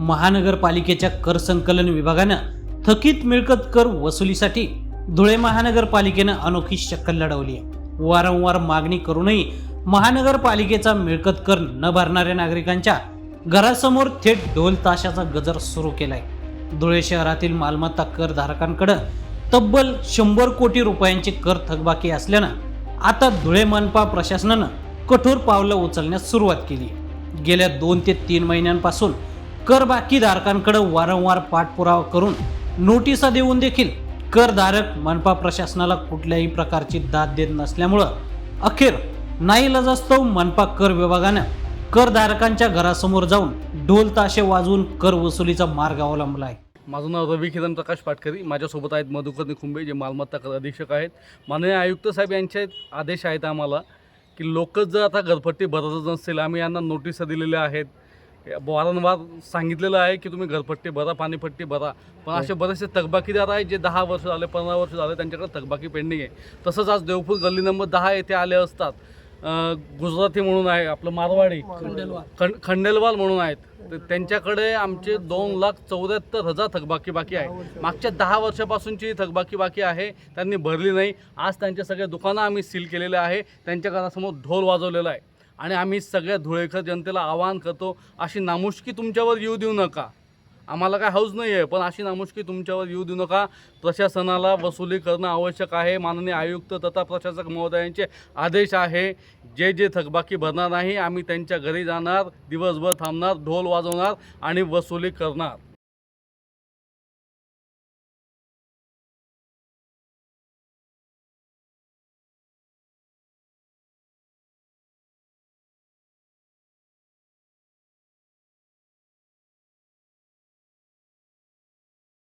महानगरपालिकेच्या कर संकलन विभागानं थकीत मिळकत कर वसुलीसाठी धुळे महानगरपालिकेनं अनोखी शक्कल लढवली आहे. वारंवार मागणी करूनही महानगरपालिकेचा मिळकत कर न भरणाऱ्या नागरिकांच्या घरासमोर थेट ढोल ताशाचा गजर सुरू केलाय. धुळे शहरातील मालमत्ता कर धारकांकडे तब्बल 100 कोटी रुपयांचे कर थकबाकी असल्यानं आता धुळे मनपा प्रशासनानं कठोर पावलं उचलण्यास सुरुवात केली. गेल्या 2 ते 3 महिन्यांपासून कर बाकी धारकांकडे वारंवार पाठपुरावा करून नोटिसा देऊन देखील करधारक मनपा प्रशासनाला कुठल्याही प्रकारची दाद देत नसल्यामुळं अखेर नाईलाजास्तव मनपा कर विभागानं करधारकांच्या घरासमोर जाऊन ढोल ताशे वाजवून कर वसुलीचा मार्ग अवलंबला आहे. माझं नाव रवी किरण प्रकाश पाटकरी. माझ्यासोबत आहेत मधुकर निखुंबे, जे मालमत्ता कर अधीक्षक आहेत. माननीय आयुक्त साहेब यांचे आदेश आहेत आम्हाला की लोक जर आता घरपट्टी भरतच नसतील, आम्ही यांना नोटिसा दिलेल्या आहेत. वारंवार सांगितलेलं आहे की तुम्ही घरपट्टी भरा, पाणीपट्टी भरा, पण असे बरेचसे थकबाकीदार आहेत जे 10 वर्ष झाले, 15 वर्ष झाले, त्यांच्याकडे थकबाकी पेंडिंग आहे. तसंच आज देवपूर गल्ली नंबर 10 येथे आले असतात गुजराती म्हणून आहे, आपलं मारवाडी खंडेलवाल म्हणून आहेत, तर त्यांच्याकडे आमचे 2,74,000 थकबाकी बाकी आहे. मागच्या 10 वर्षापासूनची थकबाकी बाकी आहे, त्यांनी भरली नाही. आज त्यांचे सगळे दुकानं आम्ही सील केलेले आहे, त्यांच्या घरासमोर ढोल वाजवलेला आहे. आणि आम्ही सगळ्या धुळेकर जनतेला आवाहन करतो, अशी नामुष्की तुमच्यावर येऊ देऊ नका. आम्हाला काय हौस नाही आहे, पण अशी नामुष्की तुमच्यावर येऊ देऊ नका. प्रशासनाला वसुली करणं आवश्यक आहे. माननीय आयुक्त तथा प्रशासक महोदयांचे आदेश आहे. जे जे थकबाकी भरणार नाही, आम्ही त्यांच्या घरी जाणार, दिवसभर थांबणार, ढोल वाजवणार आणि वसुली करणार.